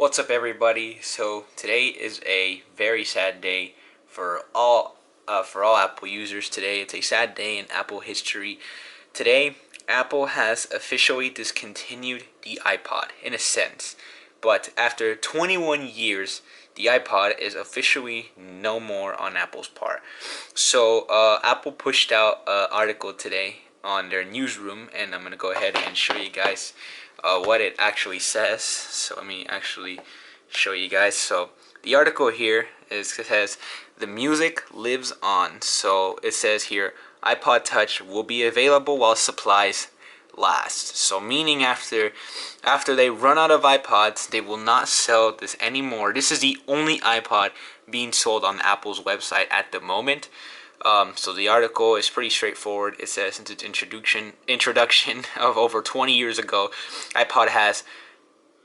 What's up, everybody? So today is a very sad day for all Apple users. Today it's a sad day in Apple history. Today, Apple has officially discontinued the iPod in a sense, but after 21 years, the iPod is officially no more on Apple's part. So Apple pushed out an article today on their newsroom, and I'm gonna go ahead and show you guys what it actually says. So let me actually show you guys. So the article here says the music lives on. So it says here iPod Touch will be available while supplies last. So meaning after they run out of iPods, they will not sell this anymore. This is the only iPod being sold on Apple's website at the moment. So the article is pretty straightforward. It says since its introduction of over 20 years ago, iPod has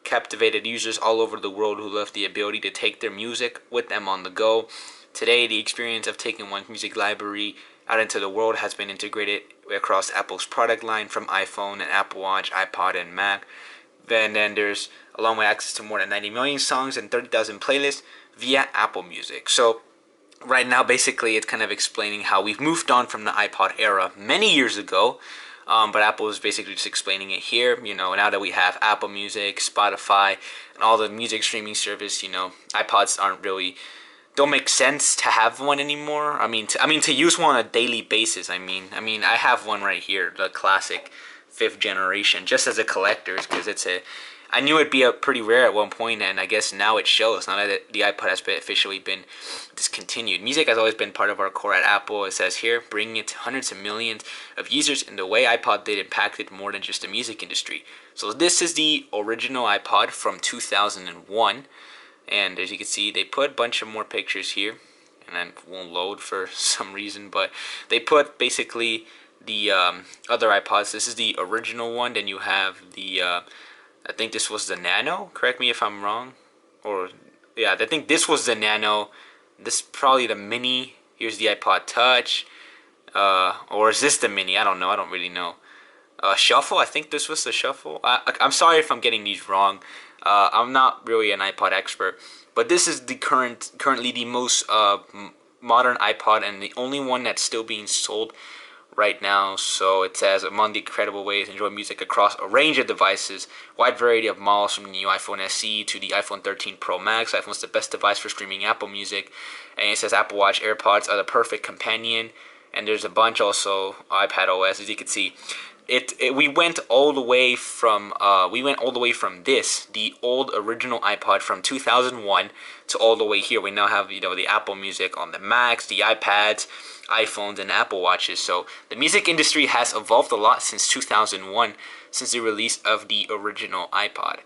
captivated users all over the world who love the ability to take their music with them on the go. Today, the experience of taking one's music library out into the world has been integrated across Apple's product line from iPhone and Apple Watch, iPod, and Mac. Then there's along with access to more than 90 million songs and 30,000 playlists via Apple Music. So right now, basically, it's kind of explaining how we've moved on from the iPod era many years ago. But Apple is basically just explaining it here. Now that we have Apple Music, Spotify, and all the music streaming service, iPods don't make sense to have one anymore. I mean, to use one on a daily basis. I I have one right here, the classic 5th generation, just as a collector, because I knew it'd be a pretty rare at one point, and I guess now it shows. Now that the iPod has officially been discontinued. Music has always been part of our core at Apple. It says here, bringing it to hundreds of millions of users in the way iPod did impacted more than just the music industry. So this is the original iPod from 2001. And as you can see, they put a bunch of more pictures here. And then it won't load for some reason, but they put basically the other iPods. This is the original one. Then you have the... I think this was the Nano. Correct me if I'm wrong. Or, yeah, I think this was the Nano. This is probably the Mini. Here's the iPod Touch. Or is this the Mini? I don't know. I don't really know. Shuffle. I think this was the Shuffle. I'm sorry if I'm getting these wrong. I'm not really an iPod expert. But this is the currently the most modern iPod and the only one that's still being sold right now. So it says among the incredible ways to enjoy music across a range of devices, wide variety of models from the new iPhone SE to the iPhone 13 Pro Max. iPhone's the best device for streaming Apple Music, and it says Apple Watch AirPods are the perfect companion. And there's a bunch also iPad OS, as you can see. We went all the way from this, the old original iPod from 2001, to all the way here. We now have the Apple Music on the Macs, the iPads, iPhones, and Apple Watches. So the music industry has evolved a lot since 2001, since the release of the original iPod.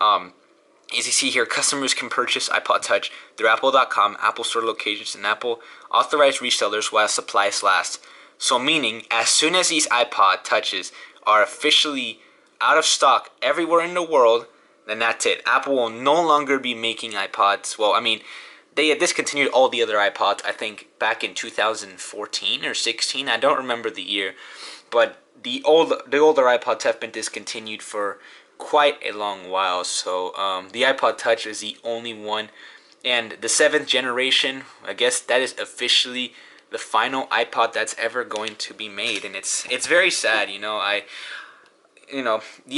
As you see here, customers can purchase iPod Touch through Apple.com, Apple Store locations, and Apple authorized resellers while supplies last. So meaning, as soon as these iPod Touches are officially out of stock everywhere in the world, then that's it. Apple will no longer be making iPods. Well, they had discontinued all the other iPods, I think, back in 2014 or 16. I don't remember the year. But the older iPods have been discontinued for quite a long while. So the iPod Touch is the only one. And the 7th generation, I guess that is officially the final iPod that's ever going to be made. And it's very sad, the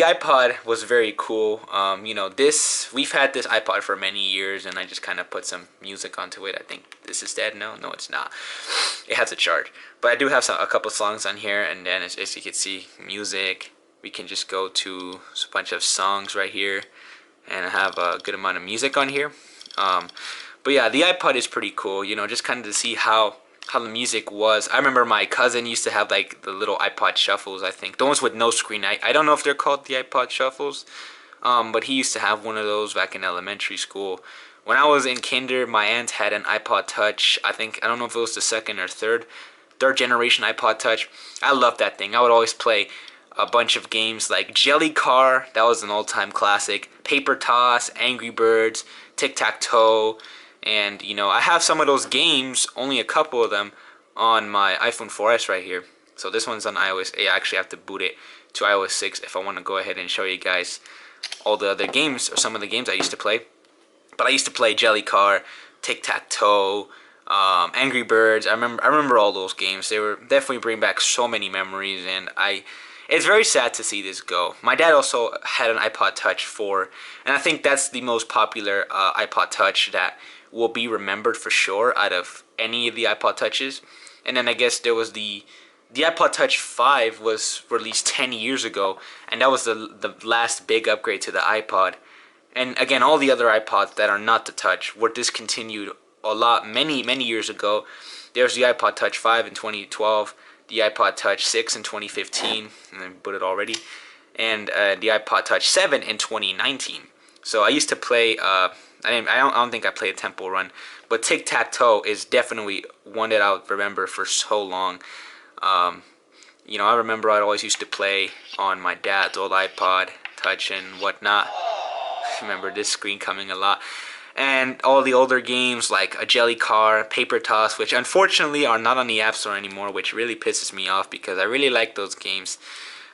iPod was very cool. We've had this iPod for many years, and I just kind of put some music onto it. I think this is dead. No, it's not. It has a charge, but I do have a couple songs on here, and then as you can see, music. We can just go to a bunch of songs right here, and I have a good amount of music on here. But yeah, the iPod is pretty cool. Just kind of to see how the music was. I remember my cousin used to have like the little iPod shuffles, I think. The ones with no screen. I don't know if they're called the iPod shuffles. But he used to have one of those back in elementary school. When I was in kinder, my aunt had an iPod Touch. I don't know if it was the second or third generation iPod Touch. I loved that thing. I would always play a bunch of games like Jelly Car. That was an all-time classic. Paper Toss, Angry Birds, Tic-Tac-Toe. And, I have some of those games, only a couple of them, on my iPhone 4S right here. So this one's on iOS 8. I actually have to boot it to iOS 6 if I want to go ahead and show you guys all the other games or some of the games I used to play. But I used to play Jelly Car, Tic Tac Toe, Angry Birds. I remember all those games. They were definitely bring back so many memories, and it's very sad to see this go. My dad also had an iPod Touch 4, and I think that's the most popular iPod Touch that will be remembered for sure out of any of the iPod Touches. And then I guess there was the iPod Touch 5 was released 10 years ago, and that was the last big upgrade to the iPod. And again, all the other iPods that are not the Touch were discontinued many years ago. There's the iPod Touch 5 in 2012, the iPod Touch 6 in 2015, and I put it already, and the iPod Touch 7 in 2019. So I used to play. I don't think I played Temple Run, but Tic Tac Toe is definitely one that I'll remember for so long. I remember I always used to play on my dad's old iPod Touch and whatnot. I remember this screen coming a lot. And all the older games like a Jelly Car, Paper Toss, which unfortunately are not on the App Store anymore, which really pisses me off because I really like those games.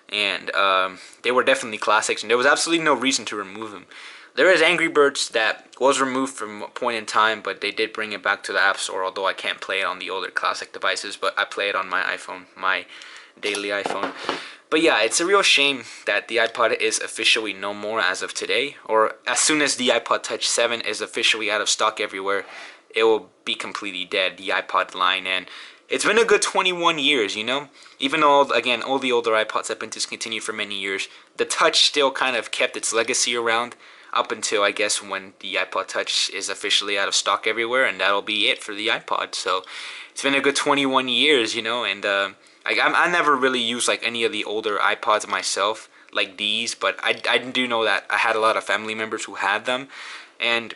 And they were definitely classics, and there was absolutely no reason to remove them. There is Angry Birds that was removed from a point in time, but they did bring it back to the App Store, although I can't play it on the older classic devices, but I play it on my iPhone, my daily iPhone. But yeah, it's a real shame that the iPod is officially no more as of today, or as soon as the iPod Touch 7 is officially out of stock everywhere, it will be completely dead, the iPod line. And it's been a good 21 years, Even though, again, all the older iPods have been discontinued for many years, the Touch still kind of kept its legacy around up until, I guess, when the iPod Touch is officially out of stock everywhere, and that'll be it for the iPod. So it's been a good 21 years, and I never really used like any of the older iPods myself, like these, but I do know that I had a lot of family members who had them, and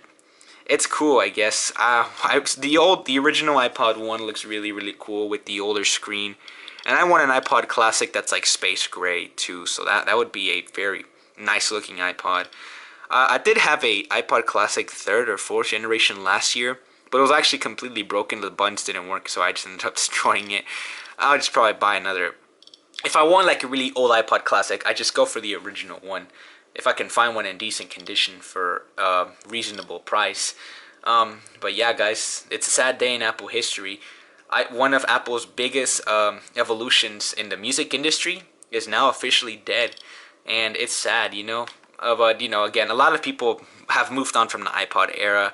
it's cool, I guess. The original iPod 1 looks really, really cool with the older screen, and I want an iPod Classic that's like space gray too, so that would be a very nice looking iPod. I did have a iPod Classic 3rd or 4th generation last year, but it was actually completely broken. The buttons didn't work, so I just ended up destroying it. I'll just probably buy another. If I want like a really old iPod Classic, I just go for the original one. If I can find one in decent condition for a reasonable price. But yeah, guys, it's a sad day in Apple history. One of Apple's biggest evolutions in the music industry is now officially dead, and it's sad, But again, a lot of people have moved on from the iPod era,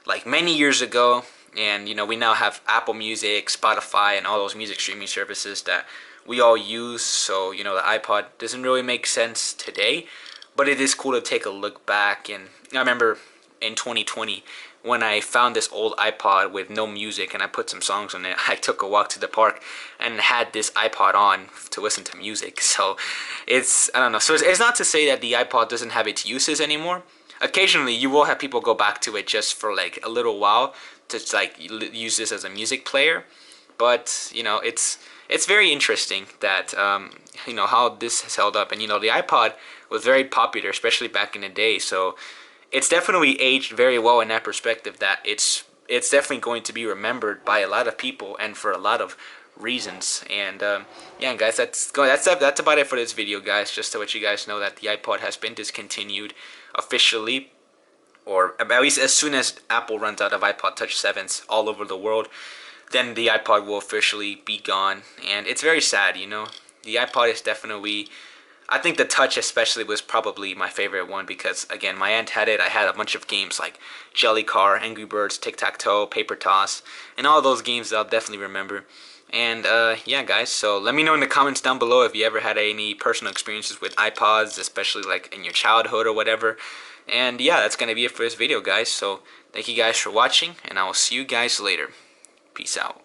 like many years ago, and we now have Apple Music, Spotify, and all those music streaming services that we all use. So the iPod doesn't really make sense today, but it is cool to take a look back. And I remember in 2020 when I found this old iPod with no music and I put some songs on it. I took a walk to the park and had this iPod on to listen to music. So I don't know. So it's not to say that the iPod doesn't have its uses anymore. Occasionally you will have people go back to it just for like a little while to like use this as a music player. But it's very interesting that how this has held up. And the iPod was very popular, especially back in the day. So it's definitely aged very well in that perspective, that it's definitely going to be remembered by a lot of people and for a lot of reasons. And yeah, guys, that's about it for this video, guys. Just to let you guys know that the iPod has been discontinued officially, or at least as soon as Apple runs out of iPod Touch 7s all over the world, then the iPod will officially be gone. And it's very sad, The iPod is definitely, I think the Touch especially was probably my favorite one because, again, my aunt had it. I had a bunch of games like Jelly Car, Angry Birds, Tic Tac Toe, Paper Toss, and all those games that I'll definitely remember. And yeah, guys, so let me know in the comments down below if you ever had any personal experiences with iPods, especially like in your childhood or whatever. And yeah, that's going to be it for this video, guys. So thank you guys for watching, and I will see you guys later. Peace out.